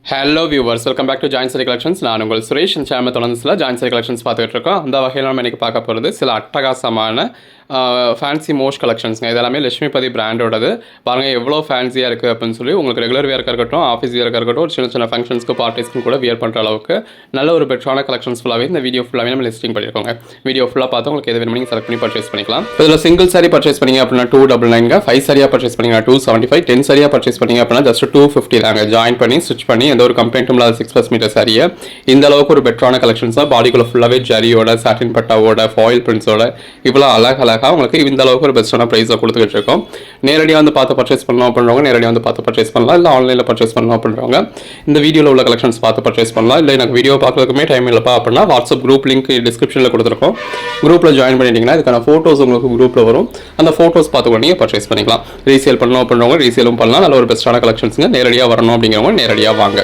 Hello viewers, welcome back to join sari collections. நான் உங்கள் சுரேஷ். இந்த சேனல் தொடர்ந்து ஜாயின் சாரி கலெக்ஷன்ஸ் பார்த்துட்டு இருக்கோம். அந்த வகையில் நம்ம இன்றைக்கி பார்க்க போகிறது சில அட்டகாசமான ஃபேன்சி மோஸ்ட் கலெக்ஷன்ஸுங்க. இதெல்லாமே லட்சுமிபதி பிராண்டோடது. பாருங்கள் எவ்வளோ ஃபேன்சியாக இருக்குது அப்படின்னு சொல்லி உங்களுக்கு ரெகுலர் வியர்க்காக இருக்கட்டும், ஆஃபீஸ் வியர்க்காக இருக்கட்டும், ஒரு சின்ன சின்ன ஃபங்க்ஷன்ஸ்க்கு பார்ட்டிஸ்க்கும் கூட வியர் பண்ணுற அளவுக்கு நல்ல ஒரு பெட்டரான கலெக்ஷன்ஸ் ஃபுல்லாகவே இந்த வீடியோ ஃபுல்லாகவே நம்ம லிஸ்டிங் பண்ணியிருக்கோங்க. வீடியோ ஃபுல்லாக பார்த்து உங்களுக்கு எது வேணும் நீங்கள் செலக்ட் பண்ணி பர்ச்சேஸ் பண்ணிக்கலாம். இதில் சிங்கிள் சாரி பர்ச்சேஸ் பண்ணிங்க அப்படின்னா 299, 5 சாரியாக பர்ச்சேஸ் பண்ணிங்கன்னா 275, 10 சாரியாக பர்ச்சேஸ் பண்ணிங்க அப்படின்னா ஜஸ்ட் 250 தாங்க. ஜாயின் பண்ணி ஸ்டிச் பண்ணி எந்த ஒரு கம்ப்ளைண்ட்டும் இல்லாத 6+ மீட்டர் சாரியை இந்த அளவுக்கு ஒரு பெட்டரான கலெக்ஷன்ஸ் தான். பாடிக்குள்ள ஃபுல்லாகவே ஜரியோட, சாட்டின் பட்டாவோட, ஃபாயில் பிரிண்ட்ஸோட இவ்வளோ அழகாக உங்களுக்கு இந்த அளவுக்கு ஒரு பெஸ்ட்டான ப்ரைஸில் கொடுத்துக்கிட்டு இருக்கோம். நேரடியாக வந்து பார்த்து பர்ச்சேஸ் பண்ணலாம் அப்படின்றவங்க நேரடியாக வந்து பார்த்து பர்ச்சேஸ் பண்ணலாம். இல்லை ஆன்லைனில் பர்ச்சேஸ் பண்ணலாம் அப்படின்றவங்க இந்த வீடியோவில் உள்ள கலெக்ஷன்ஸ் பார்த்து பர்ச்சேஸ் பண்ணலாம். இல்லை எனக்கு வீடியோ பார்க்கறதுக்குமே டைம் இல்லைப்பா அப்படின்னா வாட்ஸ்அப் குரூப் லிங்க் டிஸ்கிரிப்ஷனில் கொடுத்துருக்கோம். குரூப்பில் ஜாயின் பண்ணிட்டீங்கன்னா இதுக்கான ஃபோட்டோஸ் உங்களுக்கு குரூப்பில் வரும். அந்த ஃபோட்டோஸ் பார்த்து நீங்கள் பர்ச்சேஸ் பண்ணிக்கலாம். ரீசேல் பண்ணணும் அப்படின்றவங்க ரீசேலும் பண்ணலாம். நல்ல ஒரு பெஸ்ட்டான கலெக்ஷன்ஸுங்க. நேரடியாக வரணும் அப்படிங்கிறவங்க நேரடியாக வாங்க.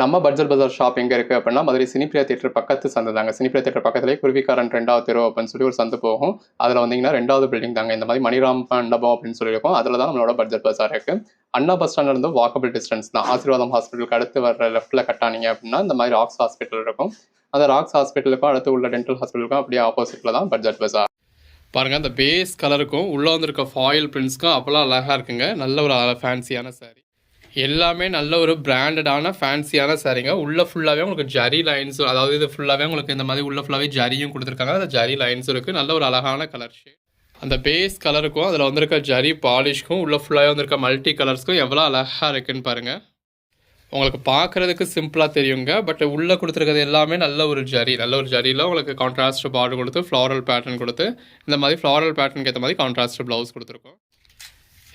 நம்ம பட்ஜெட் பஜார் ஷாப் எங்கே இருக்குது அப்படின்னா மதுரை சினிப்பிரியா தியேட்டர் பக்கத்து சந்து தாங்க. சினிப்பிரியா தியேட்டர் பக்கத்துலேயே குருவிக்காரன் 2வது தெரு அப்படின்னு சொல்லி ஒரு சந்து போகும். அதில் வந்தீங்கன்னா 2வது பில்டிங் தாங்க. இந்த மாதிரி மணிராம் மண்டபம் அப்படின்னு சொல்லியிருக்கோம். அதில் தான் நம்மளோட பட்ஜெட் பஜார் இருக்குது. அண்ணா பஸ் ஸ்டாண்ட்லேருந்து வாக்கபிள் டிஸ்டன்ஸ் தான். ஆசீர்வாதம் ஹாஸ்பிட்டலுக்கு அடுத்து வர லெஃப்ட்டில் கட்டானீங்க அப்படின்னா இந்த மாதிரி ராக்ஸ் ஹாஸ்பிட்டல் இருக்கும். அந்த ராக்ஸ் ஹாஸ்பிட்டலுக்கும் அடுத்து உள்ள டென்டல் ஹாஸ்பிட்டலுக்கும் அப்படியே ஆப்போசிட்டில் தான் பட்ஜெட் பஜார். பாருங்கள், அந்த பேஸ் கலருக்கும் உள்ளே வந்திருக்க ஃபாயில் பிரிண்ட்ஸ்க்கும் அவ்வளோ அழகாக இருக்குங்க. நல்ல ஒரு ஃபேன்சியான சாரி. எல்லாமே நல்ல ஒரு பிராண்டடான ஃபேன்சியான சாரீங்க. உள்ள ஃபுல்லாகவே உங்களுக்கு ஜரி லைன்ஸ், அதாவது இது ஃபுல்லாகவே உங்களுக்கு இந்த மாதிரி உள்ள ஃபுல்லாகவே ஜரியும் கொடுத்துருக்காங்க. அந்த ஜரி லைன்ஸ் இருக்குது. நல்ல ஒரு அழகான கலர் ஷேட். அந்த பேஸ் கலருக்கும் அதில் வந்திருக்க ஜரி பாலிஷ்க்கும் உள்ள ஃபுல்லாகவே வந்திருக்க மல்டி கலர்ஸ்க்கும் எவ்வளோ அழகாக இருக்குன்னு பாருங்கள். உங்களுக்கு பார்க்குறதுக்கு சிம்பிளாக தெரியுங்க. பட் உள்ளே கொடுத்துருக்கிறது எல்லாமே நல்ல ஒரு ஜரியில் உங்களுக்கு கான்ட்ராஸ்ட் பார்டர் கொடுத்து ஃப்ளாரல் பேட்டர்ன் கொடுத்து இந்த மாதிரி ஃப்ளாரல் பேட்டர்னுக்கு ஏற்ற மாதிரி கான்ட்ராஸ்ட் ப்ளவுஸ் கொடுத்துருக்கோம்.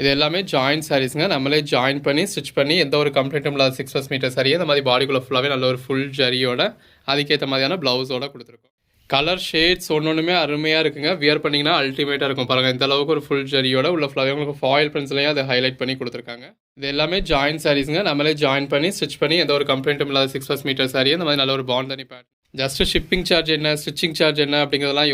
இது எல்லாமே ஜாயின் சாரீஸுங்க. நம்மளே ஜாயின் பண்ணி ஸ்டிச் பண்ணி எந்த ஒரு கம்ப்ளைண்ட்டும் இல்லாத 6+ மீட்டர் சாரியை இந்த மாதிரி பாடிக்குள்ளே ஃபுல்லாகவே நல்ல ஒரு ஃபுல் ஜரியோட அதுக்கேற்ற மாதிரியான ப்ளவுஸோட கொடுத்துருக்கோம். கலர் ஷேட்ஸ் ஒன்றுமே அருமையாக இருக்குங்க. வியர் பண்ணிங்கன்னா அல்டிமேட்டாக இருக்கும். பாருங்கள், இந்த அளவுக்கு ஒரு ஃபுல் ஜரியோட உள்ள ஃபுல்லாகவே உங்களுக்கு ஃபாயில் பிரிண்ட்ஸ்லையும் அதை ஹைலைட் பண்ணி கொடுத்துருக்காங்க. இது எல்லாமே ஜாயின் சாரீஸுங்க. நம்மளே ஜாயின் பண்ணி ஸ்டிச் பண்ணி எந்த ஒரு கம்ப்ளைண்ட்டும் இல்லாத 6+ மீட்டர் சாரியை இந்த மாதிரி நல்ல ஒரு bandhani pattern. Just shipping charge என்ன, ஸ்டிச்சிங் சார்ஜ் என்ன அப்படிங்கிறதெல்லாம்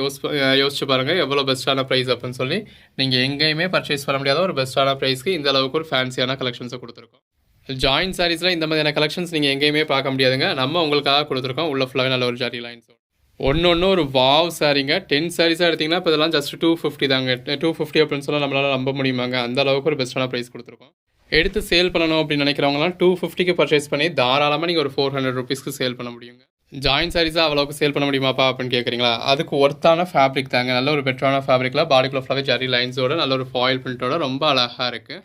யோசிச்சு பாருங்கள் எவ்வளோ பெஸ்ட்டான ப்ரைஸ் அப்படின்னு சொல்லி. நீங்கள் எங்கேயுமே பர்ச்சேஸ் பண்ண முடியாத ஒரு பெஸ்ட்டான ப்ரைஸ்க்கு இந்த அளவுக்கு ஒரு ஃபேன்சியான கலெக்ஷன்ஸை கொடுத்துருக்கோம். ஜாயின் சாரீஸில் இந்த மாதிரியான கலெக்ஷன்ஸ் நீங்கள் எங்கேயுமே பார்க்க முடியாதுங்க. நம்ம உங்களுக்காக கொடுத்துருக்கோம். உள்ள ஃபுல்லாகவே நல்ல ஒரு ஜரி லைன்ஸ். ஒன்று ஒரு வாவ் சாரீங்க. 10 சாரீஸாக எடுத்திங்கன்னா இப்போ இதெல்லாம் ஜஸ்ட் 250 தாங்க. 250 அப்படின்னு சொல்ல நம்மளால் நம்ப முடியுமாங்க? அந்த அளவுக்கு ஒரு பெஸ்ட்டான ப்ரைஸ் கொடுத்துருக்கோம். எடுத்து சேல் பண்ணணும் அப்படின்னு நினைக்கிறவங்களாம் 250க்கு பர்ச்சேஸ் பண்ணி தாராளமாக நீங்கள் ஒரு 400 ருபீஸ்க்கு சேல் பண்ண முடியுங்க. ஜாயின் சாரீஸாக அவ்வளோக்கு சேல் பண்ண முடியுமாப்பா அப்படின்னு கேட்குறீங்களா? அதுக்கு ஒர்த்தான ஃபேப்ரிக் தாங்க. நல்ல ஒரு பெட்டரான ஃபேப்ரிக்கில் பாடிக்குள்ள ஃபுல்லாகவே ஜரி லைன்ஸோட நல்ல ஒரு ஃபாயில் பிரிண்ட்டோட ரொம்ப அழகாக இருக்குது.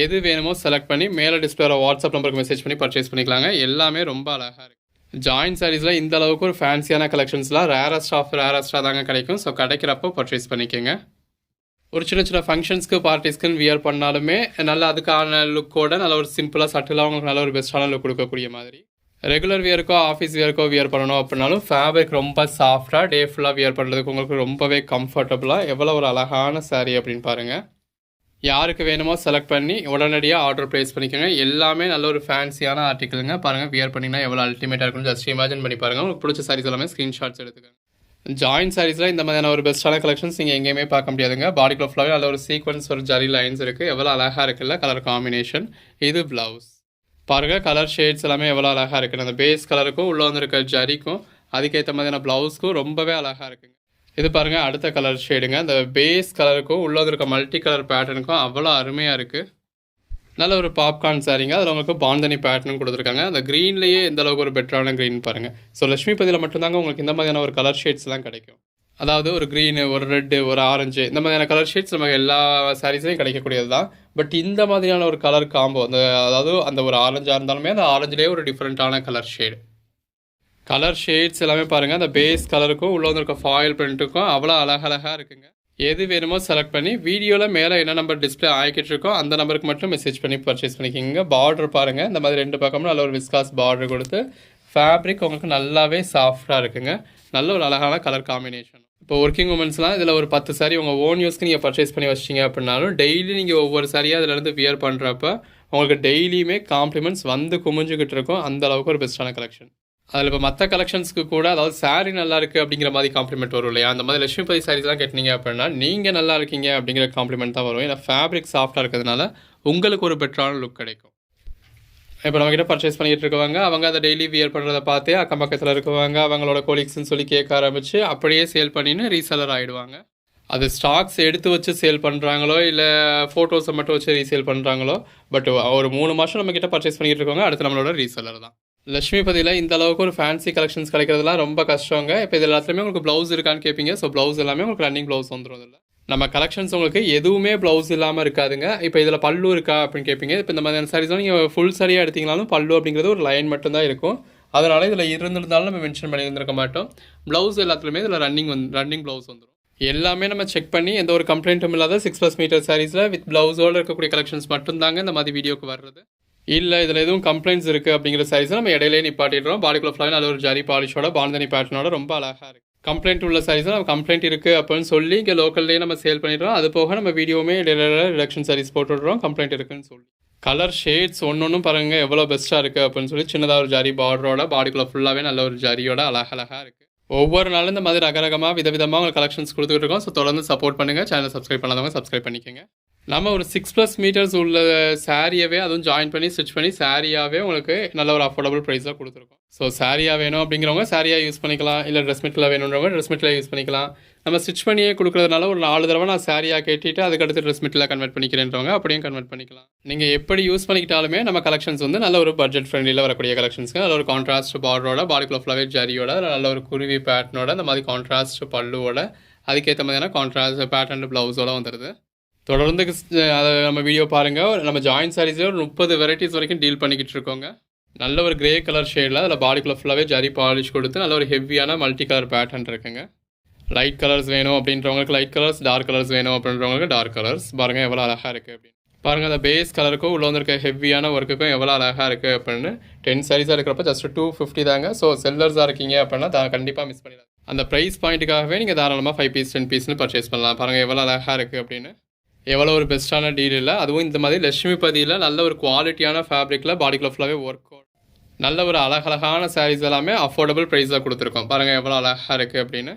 எது வேணுமோ செலக்ட் பண்ணி மேலே டிஸ்பிளே வாட்ஸ்அப் நம்பருக்கு மெசேஜ் பண்ணி பர்ச்சேஸ் பண்ணிக்கலாங்க. எல்லாமே ரொம்ப அழகாக இருக்குது. ஜாயின் சாரீஸில் இந்த அளவுக்கு ஒரு ஃபேன்சியான கலெக்ஷன்ஸ்லாம் ரேரஸ்டாக தாங்க கிடைக்கும். ஸோ கிடைக்கிறப்போ பர்ச்சேஸ் பண்ணிக்கோங்க. ஒரு சின்ன ஃபங்க்ஷன்ஸ்க்கு பார்ட்டிஸ்க்குன்னு வியர் பண்ணாலுமே நல்ல அதுக்கான லுக்கோட நல்ல ஒரு சிம்பிளாக சட்டிலாக உங்களுக்கு நல்ல ஒரு பெஸ்ட்டான லுக் கொடுக்கக்கூடிய மாதிரி. ரெகுலர் வியருக்கோ ஆஃபீஸ் வியருக்கோ வியர் பண்ணணும் அப்படின்னாலும் ஃபேப்ரிக் ரொம்ப சாஃப்டாக டே ஃபுல்லாக வியர் பண்ணுறதுக்கு உங்களுக்கு ரொம்பவே கம்ஃபர்டபுளாக எவ்வளோ ஒரு அழகான சாரீ அப்படின்னு பாருங்கள். யாருக்கு வேணுமோ செலக்ட் பண்ணி உடனடியாக ஆர்டர் ப்ளேஸ் பண்ணிக்கோங்க. எல்லாமே நல்ல ஒரு ஃபேன்சியான ஆர்டிக்கிளுங்க. பாருங்கள், வியர் பண்ணிங்கன்னா எவ்வளோ அல்டிமேட்டாக இருக்குன்னு ஜஸ்ட் இமேஜின் பண்ணி பாருங்கள். உங்களுக்கு பிடிச்ச சாரீஸ் எல்லாமே ஸ்க்ரீன்ஷாட்ஸ் எடுத்துக்கோங்க. ஜாயின் சாரீஸில் இந்த மாதிரியான ஒரு பெஸ்ட்டான கலெக்ஷன்ஸ் நீங்கள் எங்கேயுமே பார்க்க முடியாதுங்க. பாடிக்குள்ள ஃபுல்லாகவே நல்ல ஒரு சீக்வன்ஸ் ஒரு ஜரி லைன்ஸ் இருக்குது. எவ்வளோ அழகாக இருக்குல்ல கலர் காம்பினேஷன். இது ப்ளவுஸ் பாருங்கள். கலர் ஷேட்ஸ் எல்லாமே எவ்வளோ அழகாக இருக்குது. அந்த பேஸ் கலருக்கும் உள்ளே வந்துருக்க ஜரிக்கும் அதுக்கேற்ற மாதிரியான ப்ளவுஸ்க்கும் ரொம்பவே அழகாக இருக்குங்க. இது பாருங்கள், அடுத்த கலர் ஷேடுங்க. அந்த பேஸ் கலருக்கும் உள்ளே வந்துருக்க மல்டி கலர் பேட்டர்னுக்கும் அவ்வளோ அருமையாக இருக்குது. நல்ல ஒரு பாப்கார்ன் சாரீங்க. அதில் உங்களுக்கு பாந்தனி பேட்டர்னும் கொடுத்துருக்காங்க. அந்த க்ரீன்லேயே எந்த அளவுக்கு ஒரு பெட்டரான க்ரீன் பாருங்கள். ஸோ லட்சுமிபதியில் மட்டும்தாங்க உங்களுக்கு இந்த மாதிரியான ஒரு கலர் ஷேட்ஸ்லாம் கிடைக்கும். அதாவது ஒரு க்ரீனு, ஒரு ரெட்டு, ஒரு ஆரஞ்சு, இந்த மாதிரியான கலர் ஷேட்ஸ் நமக்கு எல்லா சாரீஸ்லையும் கிடைக்கக்கூடியது தான். பட் இந்த மாதிரியான ஒரு கலர் காம்போ அதாவது அந்த ஒரு ஆரஞ்சாக இருந்தாலுமே அந்த ஆரஞ்சுலேயே ஒரு டிஃப்ரெண்ட்டான கலர் ஷேட்ஸ் எல்லாமே பாருங்கள். அந்த பேஸ் கலருக்கும் உள்ளே வந்துருக்க ஃபாயில் பிரிண்ட்டுக்கும் அவ்வளோ அழகாக இருக்குங்க. எது வேணுமோ செலக்ட் பண்ணி வீடியோவில் மேலே என்ன நம்பர் டிஸ்பிளே ஆகிக்கிட்டு இருக்கோ அந்த நம்பருக்கு மட்டும் மெசேஜ் பண்ணி பர்ச்சேஸ் பண்ணிக்கிங்க. பார்டர் பாருங்கள், இந்த மாதிரி 2 பக்கமும் நல்ல ஒரு விஸ்காஸ் பார்டர் கொடுத்து ஃபேப்ரிக் உங்களுக்கு நல்லாவே சாஃப்டாக இருக்குங்க. நல்ல ஒரு அழகான கலர் காம்பினேஷன். இப்போ ஒர்க்கிங் உமன்ஸ்லாம் இதில் ஒரு 10 சாரி உங்கள் ஓன் யூஸ்க்கு நீங்கள் பர்ச்சேஸ் பண்ணி வச்சிங்க அப்படின்னாலும் டெய்லி நீங்கள் ஒவ்வொரு சாரியாக அதிலேருந்து வியர் பண்ணுறப்ப உங்களுக்கு டெய்லியுமே காம்ப்ளிமெண்ட்ஸ் வந்து குமிஞ்சுக்கிட்டு இருக்கும். அந்த அளவுக்கு ஒரு பெஸ்ட்டான கலெக்ஷன். அதில் இப்போ மற்ற கலெக்ஷன்ஸ்க்கு கூட அதாவது சாரீ நல்லா இருக்குது அப்படிங்கிற மாதிரி காம்ப்ளிமெண்ட் வரும் இல்லையா? அந்த மாதிரி லட்சுமிபதி சாரீஸ்லாம் கேட்டிங்க அப்படின்னா நீங்கள் நல்லா இருக்கீங்க அப்படிங்கிற காம்ப்ளிமெண்ட் தான் வரும். ஏன்னா ஃபேப்ரிக் சாஃப்டாக இருக்கிறதுனால உங்களுக்கு ஒரு பெட்டரான லுக் கிடைக்கும். இப்போ நம்மக்கிட்ட பர்ச்சேஸ் பண்ணிகிட்டு இருக்கவங்க அவங்க அதை டெய்லி வியர் பண்ணுறதை பார்த்து அக்கம் பக்கத்தில் இருக்கவங்க அவங்களோட கொலீக்ஸ்ன்னு சொல்லி கேட்க ஆரம்பித்து அப்படியே சேல் பண்ணின்னு ரீசெலர் ஆகிடுவாங்க. அது ஸ்டாக்ஸ் எடுத்து வச்சு சேல் பண்ணுறாங்களோ இல்லை ஃபோட்டோஸை மட்டும் வச்சு ரீசேல் பண்ணுறாங்களோ, பட் ஒரு 3 மாதம் நம்மக்கிட்ட பர்ச்சேஸ் பண்ணிகிட்டு இருக்கவங்க அடுத்து நம்மளோட ரீசெலர் தான். லட்சுமிபதியில் இந்த அளவுக்கு ஒரு ஃபேன்சி கலெக்ஷன்ஸ் கிடைக்கிறதுலாம் ரொம்ப கஷ்டங்க. இப்போ இது எல்லாத்துலேயுமே உங்களுக்கு ப்ளவுஸ் இருக்கான்னு கேட்பீங்க. ஸோ ப்ளவுஸ் எல்லாமே உங்களுக்கு ரன்னிங் ப்ளவுஸ் வந்துடும். இதில் நம்ம கலெக்ஷன்ஸ் உங்களுக்கு எதுவுமே ப்ளவுஸ் இல்லாமல் இருக்காதுங்க. இப்போ இதில் பல்லு இருக்கா அப்படின்னு கேட்பீங்க. இப்போ இந்த மாதிரியான சாரீஸ்லாம் நீங்கள் ஃபுல் சரியாக எடுத்திங்கனாலும் பல்லு அப்படிங்கிறது ஒரு லைன் மட்டும்தான் இருக்கும். அதனால் இதில் இருந்திருந்தாலும் நம்ம மென்ஷன் பண்ணியிருந்திருக்க மாட்டோம். ப்ளவுஸ் எல்லாத்துலேயுமே இதில் ரன்னிங் ப்ளவுஸ் வந்துடும். எல்லாமே நம்ம செக் பண்ணி எந்த ஒரு கம்ப்ளைண்ட்டும் இல்லாத 6+ மீட்டர் சாரீஸில் வித் ப்ளவுஸோடு இருக்கக்கூடிய கலெக்ஷன்ஸ் மட்டும்தாங்க இந்த மாதிரி வீடியோக்கு வர்றது. இல்லை இதில் எதுவும் கம்ப்ளைண்ட்ஸ் இருக்குது அப்படிங்கிற சாரீஸை நம்ம இடையிலே நிப்பாட்டிடுறோம். பாடிக்குள்ள ஃபுல்லாக நல்ல ஒரு ஜரி பாலிஷோட பாந்தனி பேட்டர்னோட ரொம்ப அழகாக இருக்குது. கம்ப்ளைண்ட் உள்ள சாரீஸில் நம்ம கம்ப்ளைண்ட் இருக்குது அப்படின்னு சொல்லி இங்கே லோக்கல்லேயே நம்ம சேல் பண்ணிடுறோம். அது போக நம்ம வீடியோவுமே இடையில ரிடக்ஷன் சாரீஸ் போட்டுடுறோம் கம்ப்ளைண்ட் இருக்குன்னு சொல்லி. கலர் ஷேட்ஸ் ஒன்றும் பாருங்கள் எவ்வளோ பெஸ்ட்டாக இருக்குது அப்படின்னு சொல்லி சின்னதாக ஒரு ஜரி பார்டரோட பாடிக்குள்ள ஃபுல்லாகவே நல்ல ஒரு ஜரியோட அழகழகாக இருக்குது. ஒவ்வொரு நாளும் இந்த மாதிரி ரகரகமாக விதவிதமாக உங்களுக்கு கலெக்ஷன்ஸ் கொடுத்துட்டு இருக்கோம். ஸோ தொடர்ந்து சப்போர்ட் பண்ணுங்கள். சேனலை சப்ஸ்கிரைப் பண்ணாதவங்க சப்ஸ்கிரைப் பண்ணிக்கோங்க. நம்ம ஒரு 6+ மீட்டர்ஸ் உள்ள சாரியாகவே அதுவும் ஜாயின் பண்ணி ஸ்டிச் பண்ணி சாரியாகவே உங்களுக்கு நல்ல ஒரு அஃபோர்டபுள் ப்ரைஸாக கொடுத்துருக்கோம். ஸோ சாரியாக வேணும் அப்படிங்கிறவங்க சாரியாக யூஸ் பண்ணிக்கலாம். இல்லை ட்ரெஸ் மெட்டீரியல் வேணுன்றவங்க ட்ரெஸ் மெட்டீரியல் யூஸ் பண்ணிக்கலாம். நம்ம ஸ்டிச் பண்ணியே கொடுக்குறதுனால ஒரு 4 தடவை நான் சாரியாக கேட்டுட்டு அதுக்கடுத்து ட்ரெஸ் மெட்டீரியலாக கன்வெர்ட் பண்ணிக்கிறேன்றவங்க அப்படியும் கன்வெர்ட் பண்ணிக்கலாம். நீங்கள் எப்படி யூஸ் பண்ணிக்கிட்டாலுமே நம்ம கலெக்ஷன்ஸ் வந்து நல்ல ஒரு பட்ஜெட் ஃப்ரெண்ட்லியில் வரக்கூடிய கலெக்ஷன்ஸ்க்கு நல்ல ஒரு கான்ட்ராஸ்ட் பார்டரோட பாடிக்குள்ள ஃபுல்லாகவே ஜரியோட நல்ல ஒரு குருவி பேட்டர்னோட இந்த மாதிரி கான்ட்ராஸ்ட் பல்லுவோட அதுக்கேற்ற மாதிரியான கான்ட்ராஸ்ட் பேட்டர்ன் ப்ளவுஸோட வந்துடுது. தொடர்ந்து அதை நம்ம வீடியோ பாருங்கள். நம்ம ஜாயின் சாரீஸில் ஒரு 30 வெரைட்டிஸ் வரைக்கும் டீல் பண்ணிக்கிட்டு இருக்கோங்க. நல்ல ஒரு கிரே கலர் ஷேடில் அதில் பாடிக்குள்ள ஃபுல்லாகவே ஜரி பாலிஷ் கொடுத்து நல்ல ஒரு ஹெவியான மல்டி கலர் பேட்டர்ன் இருக்குங்க. லைட் கலர்ஸ் வேணும் அப்படின்றவங்களுக்கு லைட் கலர்ஸ், டார்க் கலர்ஸ் வேணும் அப்படின்றவங்களுக்கு டார்க் கலர்ஸ். பாருங்கள் எவ்வளோ அழகாக இருக்குது அப்படின்னு. பாருங்கள் அந்த பேஸ் கலருக்கும் உள்ள வந்துருக்க ஹெவியான ஒர்க்குக்கும் எவ்வளோ அழகாக இருக்குது அப்படின்னு. 10 சாரீஸாக இருக்கிறப்ப ஜஸ்ட் 250 தாங்க. ஸோ செல்லர்ஸாக இருக்கீங்க அப்படின்னா கண்டிப்பாக மிஸ் பண்ணிடாது. அந்த ப்ரைஸ் பாயிண்ட்டுக்காகவே நீங்கள் தாராளமாக 5 பீஸ் 10 பீஸ்னு பர்ச்சேஸ் பண்ணலாம். பாருங்கள் எவ்வளோ அழகாக இருக்குது அப்படின்னு. எவ்வளோ ஒரு பெஸ்ட்டான டீல் இல்லை. அதுவும் இந்த மாதிரி லட்சுமிபதியில் நல்ல ஒரு குவாலிட்டியான ஃபேப்ரிக்கில் பாடிக்குள்ள ஃபுல்லாகவே ஒர்க் நல்ல ஒரு அழகழகான சாரீஸ் எல்லாமே அஃபோர்டபுள் ப்ரைஸாக கொடுத்துருக்கோம். பாருங்கள் எவ்வளோ அழகாக இருக்குது அப்படின்னு.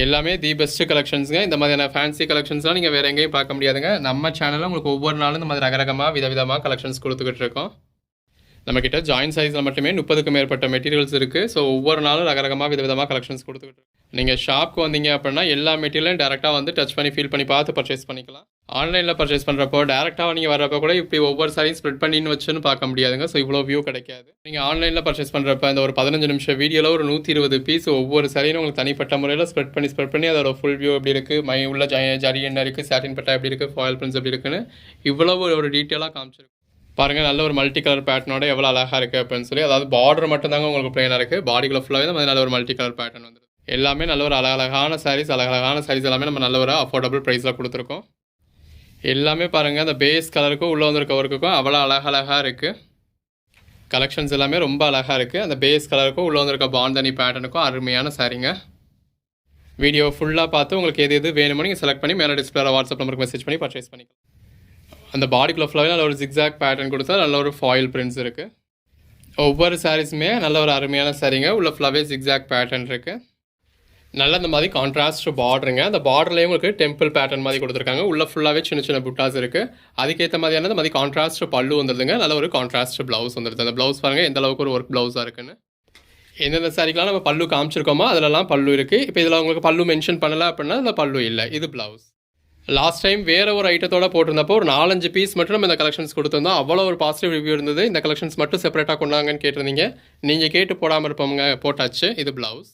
எல்லாமே தி பெஸ்ட்டு கலெக்ஷன்ஸுங்க. இந்த மாதிரியான ஃபேன்சி கலெக்ஷன்ஸ்லாம் நீங்கள் வேறு எங்கேயும் பார்க்க முடியாதுங்க. நம்ம சேனலில் உங்களுக்கு ஒவ்வொரு நாளும் இந்த மாதிரி ரகரகமாக விதவிதமாக கலெக்ஷன்ஸ் கொடுத்துக்கிட்டு இருக்கோம். நம்மக்கிட்ட ஜாயின் சைஸில் மட்டுமே 30க்கும் மேற்பட்ட மெட்டீரியல்ஸ் இருக்குது. ஸோ ஒவ்வொரு நாளும் ரகரகமாக விதவிதமாக கலெக்ஷன்ஸ் கொடுத்துக்கிட்டு இருக்கோம். நீங்கள் ஷாப்க்கு வந்தீங்க அப்படின்னா எல்லா மெட்டீரியலும் டேரெக்டாக வந்து டச் பண்ணி ஃபீல் பண்ணி பார்த்து பர்ச்சேஸ் பண்ணிக்கலாம். ஆன்லைனில் பர்ச்சேஸ் பண்ணுறப்போ டேரெக்டாக நீங்கள் வரப்போ கூட இப்படி ஒவ்வொரு சாரியும் ஸ்ப்ரெட் பண்ணின்னு வச்சுன்னு பார்க்க முடியாதுங்க. ஸோ இவ்வளோ வியூ கிடைக்காது. நீங்கள் ஆன்லைனில் பர்ச்சேஸ் பண்ணுறப்ப இந்த ஒரு 15 நிமிஷம் வீடியோவில் ஒரு 120 பீஸ் ஒவ்வொரு சாரியும் உங்களுக்கு தனிப்பட்ட முறையில் ஸ்ப்ரெட் பண்ணி அதோட ஃபுல் வியூ எப்படி இருக்குது, உள்ள ஜரி என்ன இருக்குது, சாட்டின் பட்டா எப்படி இருக்குது, ஃபாயில் பிரிண்ட்ஸ் எப்படி இருக்குன்னு இவ்வளோ ஒரு டீட்டெயிலாக காமிச்சிருக்கு. பாருங்கள் நல்ல ஒரு மல்டி கலர் பேட்டர்னோட எவ்வளோ அழகாக இருக்குது அப்படின்னு சொல்லி. அதாவது பார்டர் மட்டும்தாங்க உங்களுக்கு பிளேனாக இருக்குது. பாடிக்குள்ள ஃபுல்லாகவே இந்த மாதிரி நல்ல ஒரு மல்டி கலர் பேட்டர்ன் வந்துடும். எல்லாமே நல்ல ஒரு அழகழகான சாரீஸ் எல்லாமே நம்ம நல்ல ஒரு அஃபோர்டபுள் ப்ரைஸில் கொடுத்துருக்கோம். எல்லாமே பாருங்கள் அந்த பேஸ் கலருக்கும் உள்ளே வந்திருக்க ஒர்க்குக்கும் அவ்வளோ அழகழகாக இருக்குது. கலெக்ஷன்ஸ் எல்லாமே ரொம்ப அழகாக இருக்குது. அந்த பேஸ் கலருக்கும் உள்ளே வந்திருக்க பாந்தனி பேட்டர்னுக்கும் அருமையான சாரீங்க. வீடியோ ஃபுல்லாக பார்த்து உங்களுக்கு எது வேணுமோ நீங்கள் செலக்ட் பண்ணி மேலே டிஸ்பிளேல வாட்ஸ்அப் நம்பருக்கு மெசேஜ் பண்ணி பர்ச்சேஸ் பண்ணிக்கலாம். அந்த பாடிக்குள்ள ஃபுல்லாகவே நல்ல ஒரு ஜிக்ஸாக் பேட்டர்ன் கொடுத்தா நல்ல ஒரு ஃபாயில் பிரிண்ட்ஸ் இருக்குது. ஒவ்வொரு சாரீஸுமே நல்ல ஒரு அருமையான சாரீங்க. உள்ள ஃபுல்லாகவே ஜிக்ஸாக் பேட்டர்ன் இருக்குது. நல்ல இந்த மாதிரி கான்ட்ராஸ்ட் பார்டருங்க. அந்த பார்டர்லேயும் உங்களுக்கு டெம்பிள் பேட்டர்ன் மாதிரி கொடுத்துருக்காங்க. உள்ள ஃபுல்லாகவே சின்ன புட்டாஸ் இருக்குது. அதுக்கேற்ற மாதிரியான இந்த மாதிரி கான்ட்ராஸ்ட் பல்லு வந்துடுதுங்க. நல்ல ஒரு கான்ட்ராஸ்ட் ப்ளவுஸ் வந்துடுது. அந்த ப்ளவுஸ் பாருங்கள் எந்த அளவுக்கு ஒரு ஒர்க் ப்ளவுஸாக இருக்குன்னு. எந்தெந்த சாரிக்கெலாம் நம்ம பல்லு காமிச்சிருக்கோமோ அதிலலாம் பல்லு இருக்குது. இப்போ இதில் உங்களுக்கு பல்லு மென்ஷன் பண்ணலை அப்படின்னா அதில் பல்லு இல்லை. இது ப்ளவுஸ். லாஸ்ட் டைம் வேறு ஒரு ஐட்டத்தோட போட்டிருந்தப்போ ஒரு 4-5 பீஸ் மட்டும் நம்ம இந்த கலெக்ஷன்ஸ் கொடுத்துருந்தோம். அவ்வளோ ஒரு பாசிட்டிவ் ரிவ்யூ இருந்தது. இந்த கலெக்ஷன்ஸ் மட்டும் செப்பரேட்டாக கொண்டாங்கன்னு கேட்டிருந்தீங்க. நீங்கள் கேட்டு போடாமல் இருப்பவங்க போட்டாச்சு. இது ப்ளவுஸ்.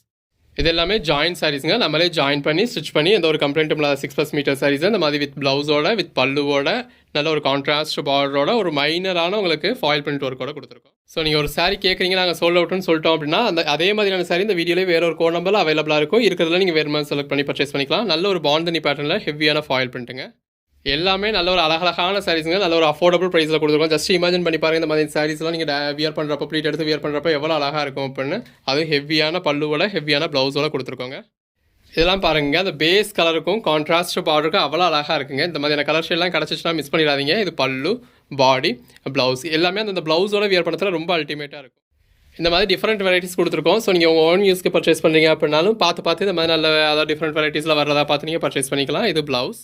இது எல்லாமே ஜாயின் சாரீஸுங்க. நம்மளே ஜாயின் பண்ணி ஸ்டிச் பண்ணி எந்த ஒரு கம்ப்ளைண்ட்டும் இல்லாத 6+ மீட்டர் சாரீஸ் இந்த மாதிரி வித் ப்ளவுஸோட வித் பல்லுவோட நல்ல ஒரு கான்ட்ராஸ்ட் பார்டரோட ஒரு மைனரான உங்களுக்கு ஃபாயில் பிரிண்ட் ஒர்க்கோட கொடுத்துருக்கோம். ஸோ நீங்கள் ஒரு சாரீ கேட்குறீங்க நாங்கள் சோல்ட் அவுட்னு சொல்லிட்டோம் அப்படின்னா அதே மாதிரியான சாரீ இந்த வீடியோலேயே வேறு ஒரு கோட் நம்பரில் அவைலபிளாக இருக்கும். இருக்கிறதுல நீங்கள் வேறு மாதிரி செலக்ட் பண்ணி பர்ச்சேஸ் பண்ணிக்கலாம். நல்ல ஒரு பாந்தனி பேட்டர்னில் ஹெவியான ஃபாயில் பிரிண்ட்டுங்க. எல்லாமே நல்ல ஒரு அழகழகான சாரீஸுங்க. நல்ல ஒரு அஃபோர்டபுள் ப்ரைஸில் கொடுத்துருக்கோம். ஜஸ்ட் இமேஜின் பண்ணி பாருங்கள். இந்த மாதிரி சாரீஸ்லாம் நீங்கள் வியர் பண்ணுறப்போ ப்ளீட் எடுத்து வியர் பண்ணுறப்போ எவ்வளோ அழகாக இருக்கும் அப்படின்னு. அது ஹெவியான பல்லுவோட ஹெவியான ப்ளவுஸோட கொடுத்துருக்கோங்க. இதெல்லாம் பாருங்க அந்த பேஸ் கலருக்கும் கான்ட்ராஸ்ட் பார்டருக்கும் அவ்வளோ அழகாக இருக்குங்க. இந்த மாதிரியான கலர் ஷேட்லாம் கிடச்சிச்சுன்னா மிஸ் பண்ணிடாதீங்க. இது பல்லு, பாடி, ப்ளவுஸ் எல்லாமே அந்த ப்ளவுஸோட வியர் பண்ணுறதுல ரொம்ப அல்டிமேட்டாக இருக்கும். இந்த மாதிரி டிஃப்ரெண்ட் வெரைட்டிஸ் கொடுத்துருக்கோம். ஸோ நீங்கள் உங்கள் ஓன் யூஸ்க்கு பர்ச்சேஸ் பண்ணுறீங்க அப்படின்னாலும் பார்த்து இந்த மாதிரி நல்ல அதாவது டிஃப்ரெண்ட் வெரைட்டிஸில் வரதா பார்த்து நீங்கள் பர்ச்சேஸ் பண்ணிக்கலாம். இது ப்ளவுஸ்.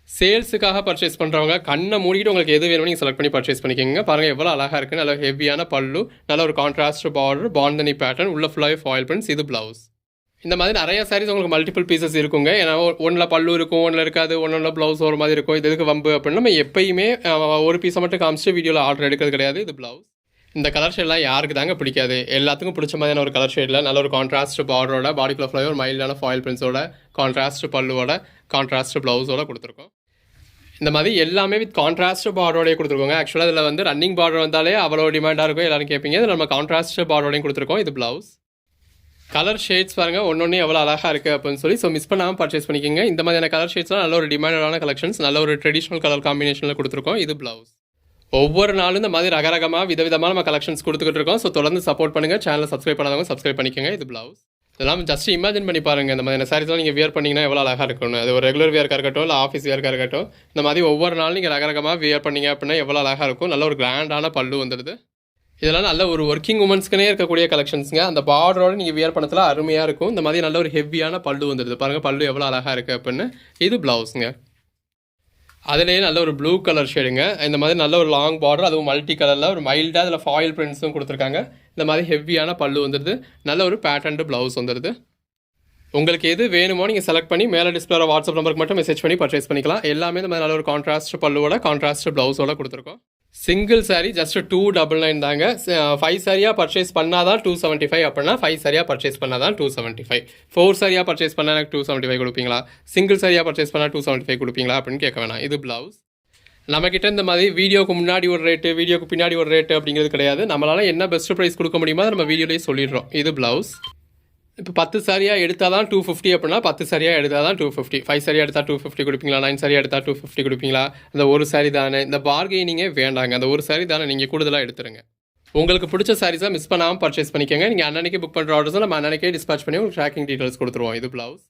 சேல்ஸுக்காக பர்ச்சேஸ் பண்ணுறவங்க கண்ணை மூடிட்டு உங்களுக்கு எது வேணுமோ நீங்கள் செலக்ட் பண்ணி பர்ச்சேஸ் பண்ணிக்கோங்க. பாருங்கள் எவ்வளோ அழகாக இருக்குது. நல்ல ஹெவியான பல்லு, நல்ல ஒரு கான்ட்ராஸ்ட் பார்டர், பாந்தனி பேட்டர்ன், உள்ள ஃபுல்லாகவே ஃபாயில் பிரிண்ட்ஸ். இது ப்ளவுஸ். இந்த மாதிரி நிறைய சாரீஸ் உங்களுக்கு மல்டிபிள் பீசஸ் இருக்குங்க. ஏன்னா ஒன்றில் பல்லு இருக்கும், ஒன்றில் இருக்காது, ஒன்றில் ப்ளவுஸ் ஒரு மாதிரி இருக்கும். இது எதுக்கு வம்பு அப்படின்னு நம்ம எப்பயுமே ஒரு பீஸை மட்டும் காமிச்சிட்டு வீடியோவில் ஆர்டர் எடுக்கிறது கிடையாது. இது ப்ளவுஸ். இந்த கலர் ஷேட்லாம் யாருக்கு தாங்க பிடிக்காது? எல்லாத்துக்கும் பிடிச்ச மாதிரியான ஒரு கலர் ஷேடில் நல்ல ஒரு கான்ட்ராஸ்ட் பார்டரோட, பாடிக்குள்ள ஃபுல்லாக ஒரு மைல்டான ஃபாயில் பிரிண்ட்ஸோட, கான்ட்ராஸ்ட் பல்லுவோட, கான்ட்ராஸ்ட் ப்ளவுஸோட கொடுத்துருக்கோம். இந்த மாதிரி எல்லாமே வித் கான்ட்ராஸ்ட் பார்டரோடய கொடுத்துருக்கோங்க. ஆக்சுவலாக இதில் வந்து ரன்னிங் பார்டர் வந்தாலே அவ்வளோ டிமாண்டாக இருக்கும், எல்லாரும் கேட்பீங்க. இதில் நம்ம கான்ட்ராஸ்ட் பார்டரோடையும் கொடுத்துருக்கோம். இது ப்ளவுஸ். கலர் ஷேட்ஸ் பாருங்கள் ஒன்று எவ்வளோ அழகாக இருக்குது அப்படின்னு சொல்லி ஸோ மிஸ் பண்ணாமல் பர்ச்சேஸ் பண்ணிக்கோங்க. இந்த மாதிரியான கலர் ஷேட்ஸ்லாம் நல்ல ஒரு டிமாண்டான கலெக்ஷன்ஸ், நல்ல ஒரு ட்ரெடிஷ்னல் கலர் காம்பினேஷனில் கொடுத்துருக்கோம். இது ப்ளவுஸ். ஒவ்வொரு நாளும் இந்த மாதிரி ரகரகமாக விதவிதமாக நம்ம கலெக்ஷன்ஸ் கொடுத்துக்கிட்டு இருக்கோம். ஸோ தொடர்ந்து சப்போர்ட் பண்ணுங்கள். சேனலை சப்ஸ்கிரைப் பண்ணாதவங்க சப்ஸ்கிரைப் பண்ணிக்கோங்க. இது ப்ளவுஸ். இதெல்லாம் ஜஸ்ட் இமேஜின் பண்ணி பாருங்கள். இந்த மாதிரி சாரீஸ்லாம் நீங்கள் வியர் பண்ணிங்கன்னா எவ்வளோ அழகாக இருக்கணும். அது ஒரு ரெகுலர் வியர்க்காக இருக்கட்டும், இல்லை ஆஃபீஸ் வியர்க்காக இருக்கட்டும், இந்த மாதிரி ஒவ்வொரு நாளும் நீங்கள் ரகரகமாக வியர் பண்ணிங்க அப்படின்னா எவ்வளோ அழகாக இருக்கும். நல்ல ஒரு கிராண்டான பல்லு வந்துடுது. இதெல்லாம் நல்ல ஒரு ஒர்க்கிங் உமன்ஸ்க்குனே இருக்கக்கூடிய கலெக்ஷன்ஸுங்க. அந்த பார்டரோடு நீங்கள் வியர் பண்ணத்தில் அருமையாக இருக்கும். இந்த மாதிரி நல்ல ஒரு ஹெவியான பல்லு வந்துடுது. பாருங்கள் பல்லு எவ்வளோ அழகாக இருக்குது அப்படின்னு. இது ப்ளவுஸுங்க. அதுலேயே நல்ல ஒரு ப்ளூ கலர் ஷேடுங்க. இந்த மாதிரி நல்ல ஒரு லாங் பார்டர், அதுவும் மல்டி கலரில் ஒரு மைல்டாக அதில் ஃபாயில் பிரிண்ட்ஸும் கொடுத்துருக்காங்க. இந்த மாதிரி ஹெவியான பல்லு வந்துடுது. நல்ல ஒரு பேட்டர்ன்டு ப்ளவுஸ் வந்துடுது. உங்களுக்கு எது வேணுமோ நீங்கள் செலக்ட் பண்ணி மேலே டிஸ்பிளே வாட்ஸ்அப் நம்பருக்கு மட்டும் மெசேஜ் பண்ணி பர்ச்சேஸ் பண்ணிக்கலாம். எல்லாமே இந்த மாதிரி நல்ல ஒரு கான்ட்ராஸ்ட் பல்லுவோட, கான்ட்ராஸ்ட் ப்ளவுஸோட கொடுத்துருக்கோம். சிங்கிள் சாரீ ஜஸ்ட் 299 தாங்க. 5 சாரியாக பர்ச்சேஸ் பண்ணால் தான் 275 அப்படின்னா 5 சாரியாக பர்ச்சேஸ் பண்ணால் தான் 275. 4 சாரியாக பர்ச்சேஸ் பண்ணால் எனக்கு 275 கொடுப்பீங்களா, சிங்கிள் சாரியாக பர்ச்சேஸ் பண்ணால் 275 கொடுப்பீங்களா அப்படின்னு கேட்க வேணாம். இது ப்ளவுஸ். நம்மக்கிட்ட இந்த மாதிரி வீடியோக்கு முன்னாடி ஒரு ரேட்டு, வீடியோக்கு பின்னாடி ஒரு ரேட்டு அப்படிங்கிறது கிடையாது. நம்மளால் என்ன பெஸ்ட் ப்ரைஸ் கொடுக்க முடியுமோ நம்ம வீடியோலேயே சொல்லிடுறோம். இது ப்ளவுஸ். இப்போ 10 சாரியாக எடுத்தால் தான் 250 அப்படின்னா 10 சாரியாக எடுத்தால் தான் 250. 5 சாரியாக எடுத்தால் 250 கொடுப்பீங்களா, 9 சாரியாக எடுத்தால் 250 கொடுப்பீங்களா? அந்த ஒரு சாரி தானே, இந்த பார்கெனிங்கே வேண்டாங்க. அந்த ஒரு சாரி தானே நீங்கள் கூடுதலாக எடுத்துருங்க. உங்களுக்கு பிடிச்ச சாரீஸாக மிஸ் பண்ணாமல் பர்ச்சேஸ் பண்ணிக்கோங்க. நீங்கள் அன்னன்னைக்கு புக் பண்ணுற ஆர்டர்ஸும் நம்ம அன்னன்னைக்கே டிஸ்பேச் பண்ணி உங்களுக்கு ட்ராக்கிங் டீட்டெயில்ஸ் கொடுத்துருவோம். இது ப்ளவுஸ்.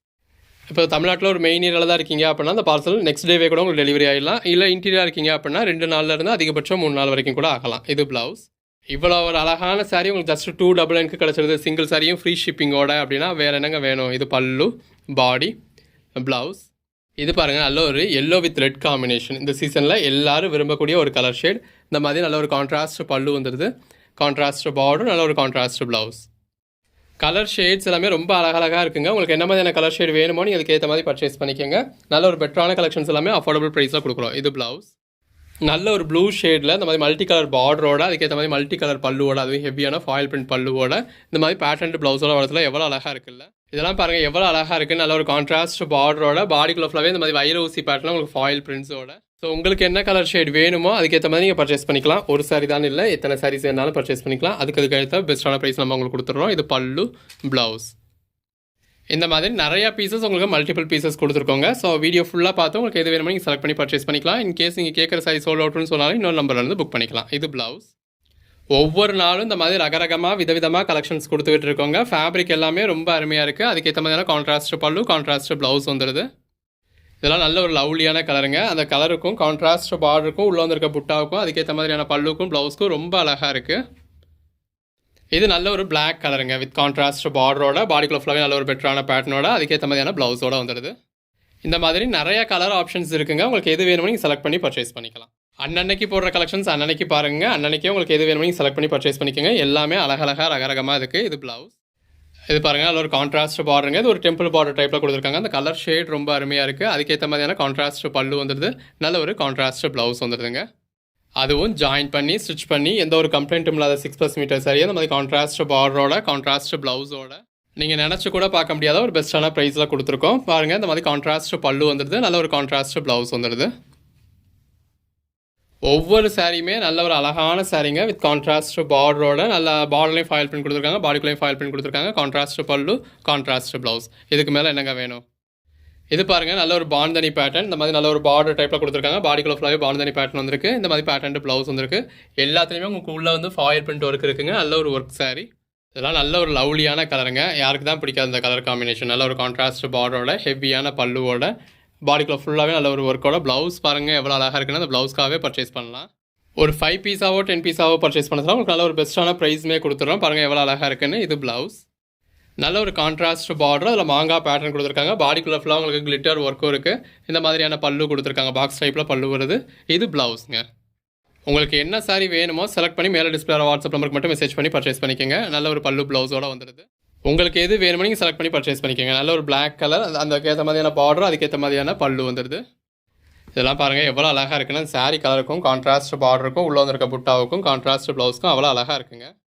இப்போ தமிழ்நாட்டில் ஒரு மெயின் ஏரியாவில் தான் இருக்கீங்க அப்படின்னா அந்த பார்சல் நெக்ஸ்ட் டேவே கூட உங்களுக்கு டெலிவரி ஆகிடலாம். இல்லை இன்டீரியராக இருக்கீங்க அப்படின்னா 2 நாளில் இருந்து அதிகபட்சம் 3 நாள் வரைக்கும் கூட ஆகலாம். இது ப்ளவுஸ். இவ்வளோ ஒரு அழகான சாரீ உங்களுக்கு ஜஸ்ட் 299 கிடச்சிருது. சிங்கிள் சாரியும் ஃப்ரீ ஷிப்பிங்கோட அப்படின்னா வேறு என்னங்க வேணும்? இது பல்லு, பாடி, ப்ளவுஸ். இது பாருங்கள் நல்ல ஒரு எல்லோ வித் ரெட் காம்பினேஷன். இந்த சீசனில் எல்லோரும் விரும்பக்கூடிய ஒரு கலர் ஷேட். இந்த மாதிரி நல்ல ஒரு கான்ட்ராஸ்ட் பல்லு வந்துடுது, கான்ட்ராஸ்ட் பார்டர், நல்ல ஒரு கான்ட்ராஸ்ட் ப்ளவுஸ். கலர் ஷேட்ஸ் எல்லாமே ரொம்ப அழகழகாக இருக்குங்க. உங்களுக்கு என்ன மாதிரியான கலர் ஷேட் வேணுமோ நீங்கள் அதுக்கேற்ற மாதிரி பர்ச்சேஸ் பண்ணிக்கோங்க. நல்ல ஒரு பெட்டரான கலெக்ஷன்ஸ் எல்லாமே அஃபோர்டபுள் ப்ரைஸில் கொடுக்குறோம். இது ப்ளவுஸ். நல்ல ஒரு ப்ளூ ஷேடில் இந்த மாதிரி மல்டி கலர் பார்டரோட, அதுக்கேற்ற மாதிரி மல்டி கலர் பல்லுவோட, அதுவும் ஹெவியான ஃபாயில் பிரிண்ட் பல்லுவோட, இந்த மாதிரி பேட்டர்ன் ப்ளவுஸோட வரத்துல எவ்வளோ அழகாக இருக்குல்ல. இதெல்லாம் பாருங்கள் எவ்வளோ அழகாக இருக்குது. நல்ல ஒரு கான்ட்ராஸ்ட் பார்டரோட, பாடிக்குள்ள ஃபுல்லாகவே இந்த மாதிரி வைர ஊசி பேட்டர்ன் உங்களுக்கு ஃபாயில் பிரிண்ட்ஸோட. ஸோ உங்களுக்கு என்ன கலர் ஷேட் வேணுமோ அதுக்கேற்ற மாதிரி நீங்கள் பர்ச்சேஸ் பண்ணிக்கலாம். ஒரு சாரி தான் இல்லை, எத்தனை சாரீஸ் வேணாலும் பர்ச்சேஸ் பண்ணிக்கலாம். அதுக்கேற்ற பெஸ்ட்டான ப்ரைஸ் நம்ம உங்களுக்கு கொடுத்துட்றோம். இது பல்லு, ப்ளவுஸ். இந்த மாதிரி நிறையா பீசஸ் உங்களுக்கு மல்டிபிள் பீசஸ் கொடுத்துருக்கோங்க. ஸோ வீடியோ ஃபுல்லாக பார்த்து உங்களுக்கு எது வேணுமோ நீங்கள் செலக்ட் பண்ணி பர்ச்சேஸ் பண்ணிக்கலாம். இன் கேஸ் நீங்கள் கேட்குற சாரி சோல்ட் அவுட்னு சொன்னாலும் இன்னொரு நம்பர்லேருந்து புக் பண்ணிக்கலாம். இது ப்ளவுஸ். ஒவ்வொரு நாளும் இந்த மாதிரி ரகரகமாக விதவிதமாக கலெக்ஷன்ஸ் கொடுத்துக்கிட்டு இருக்கோங்க. ஃபேப்ரிக் எல்லாமே ரொம்ப அருமையாக இருக்குது. அதுக்கேற்ற மாதிரியான கான்ட்ராஸ்ட் பல்லு, கான்ட்ராஸ்ட் ப்ளவுஸ் வந்துடுது. இதெல்லாம் நல்ல ஒரு லவ்லியான கலருங்க. அந்த கலருக்கும் கான்ட்ராஸ்ட் பார்டருக்கும் உள்ளே வந்திருக்க புட்டாவுக்கும் அதுக்கேற்ற மாதிரியான பல்லுக்கும் ப்ளவுஸ்க்கும் ரொம்ப அழகாக இருக்குது. இது நல்ல ஒரு பிளாக் கலருங்க வித் கான்ட்ராஸ்ட் பார்டரோட, பாடிக்குள்ள ஃபுல்லாகவே நல்ல ஒரு பெட்டரான பேட்டர்னோட, அதுக்கேற்ற மாதிரியான ப்ளவுஸோட வந்துடுது. இந்த மாதிரி நிறைய கலர் ஆப்ஷன்ஸ் இருக்குங்க. உங்களுக்கு எது வேணுமோ நீங்கள் செலக்ட் பண்ணி பர்ச்சேஸ் பண்ணிக்கலாம். அன்னன்னைக்கு போடுற கலெக்ஷன்ஸ் அன்னன்னைக்கு பாருங்கள். அன்னன்னைக்கே உங்களுக்கு எது வேணுமோ நீங்கள் செலக்ட் பண்ணி பர்ச்சேஸ் பண்ணிக்கோங்க. எல்லாமே அழகழகாக ரகரகமாக இருக்குது. இது ப்ளவுஸ். இது பாருங்கள் நல்ல ஒரு கான்ட்ராஸ்ட் பார்டருங்க. இது ஒரு டெம்பிள் பார்டர் டைப்பில் கொடுத்துருக்காங்க. அந்த கலர் ஷேட் ரொம்ப அருமையாக இருக்குது. அதுக்கேற்ற மாதிரியான கான்ட்ராஸ்ட் பல்லு வந்துடுது, நல்ல ஒரு கான்ட்ராஸ்ட் ப்ளவுஸ் வந்துடுதுங்க. அதுவும் ஜாயின் பண்ணி ஸ்டிச் பண்ணி எந்த ஒரு கம்ப்ளைண்ட்டும் இல்லாத 6+ மீட்டர் சரியாக இந்த மாதிரி கான்ட்ராஸ்ட் பார்டரோட, கான்ட்ராஸ்ட் ப்ளவுஸோட நீங்கள் நினச்சி கூட பார்க்க முடியாத ஒரு பெஸ்ட்டான ப்ரைஸில் கொடுத்துருக்கோம். பாருங்கள் இந்த மாதிரி கான்ட்ராஸ்ட் பல்லு வந்துடுது, நல்ல ஒரு கான்ட்ராஸ்ட் ப்ளவுஸ் வந்துடுது. ஒவ்வொரு சாரியுமே நல்ல ஒரு அழகான சாரீங்க வித் கான்ட்ராஸ்ட் பார்டரோட, நல்ல பார்டர்லையும் ஃபாயில் பிரிண்ட் கொடுத்துருக்காங்க, பாடிக்குள்ளேயும் ஃபாயில் பிரிண்ட் கொடுத்துருக்காங்க, கான்ட்ராஸ்ட் பல்லு, கான்ட்ராஸ்ட் ப்ளவுஸ். இதுக்கு மேலே என்னங்க வேணும்? இது பாருங்கள் நல்ல ஒரு பாந்தனி பேட்டர்ன். இந்த மாதிரி நல்ல ஒரு பார்டர் டைப்பில் கொடுத்துருக்காங்க. பாடிக்குள்ள ஃபுல்லாகவே பாந்தனி பேட்டர்ன் வந்திருக்கு. இந்த மாதிரி பேட்டர்ன் ப்ளவுஸ் வந்துருக்கு. எல்லாத்துலேயுமே உங்களுக்கு உள்ளே வந்து ஃபாயில் பிரிண்ட் ஒர்க் இருக்குங்க. நல்ல ஒரு ஒர்க் சாரி. இதெல்லாம் நல்ல ஒரு லவ்லியான கலருங்க. யாருக்கு தான் பிடிக்காது இந்த கலர் காம்பினேஷன்? நல்ல ஒரு கான்ட்ராஸ்ட் பார்டரோட, ஹெவியான பல்லுவோட, பாடிக்குள்ள ஃபுல்லாகவே நல்ல ஒரு ஒர்க்கோட. ப்ளவுஸ் பாருங்கள் எவ்வளோ அழகாக இருக்குன்னு அந்த ப்ளவுஸ்க்காகவே பர்ச்சேஸ் பண்ணலாம். ஒரு 5 பீஸாவோ 10 பீஸாவோ பர்ச்சேஸ் பண்ணதுலாம் உங்களுக்கு நல்ல ஒரு பெஸ்ட்டான ப்ரைஸுமே கொடுத்துட்றோம். பாருங்கள் எவ்வளோ அழகாக இருக்குன்னு. இது ப்ளவுஸ். நல்ல ஒரு கான்ட்ராஸ்ட் பார்டர், அதில் மாங்காய் பேட்டர்ன் கொடுத்துருக்காங்க. பாடிக்குள்ளே ஃபுல்லாக உங்களுக்கு கிளிட்டர் ஒர்க்கும் இருக்குது. இந்த மாதிரியான பல்லு கொடுத்துருக்காங்க. பாக்ஸ் டைப்பில் பல்லு வருது. இது ப்ளவுஸுங்க. உங்களுக்கு என்ன சாரீ வேணுமோ செலக்ட் பண்ணி மேலே டிஸ்பிளே வாட்ஸ்அப் நம்பருக்கு மட்டும் மெசேஜ் பண்ணி பர்ச்சேஸ் பண்ணிக்கோங்க. நல்ல ஒரு பல்லு ப்ளவுஸோடு வந்துடுது. உங்களுக்கு எது வேணுமோ நீங்கள் செலக்ட் பண்ணி பர்ச்சேஸ் பண்ணிக்கோங்க. நல்ல ஒரு பிளாக் கலர், அதுக்கேற்ற மாதிரியான பார்டர், அதுக்கேற்ற மாதிரியான பல்லு வந்துடுது. இதெல்லாம் பாருங்கள் எவ்வளோ அழகாக இருக்குன்னா, சாரீ கலருக்கும் கான்ட்ராஸ்ட் பார்டருக்கும் உள்ளே வந்திருக்க புட்டாவுக்கும் கான்ட்ராஸ்ட் ப்ளவுஸ்க்கும் அவ்வளோ அழகாக இருக்குங்க.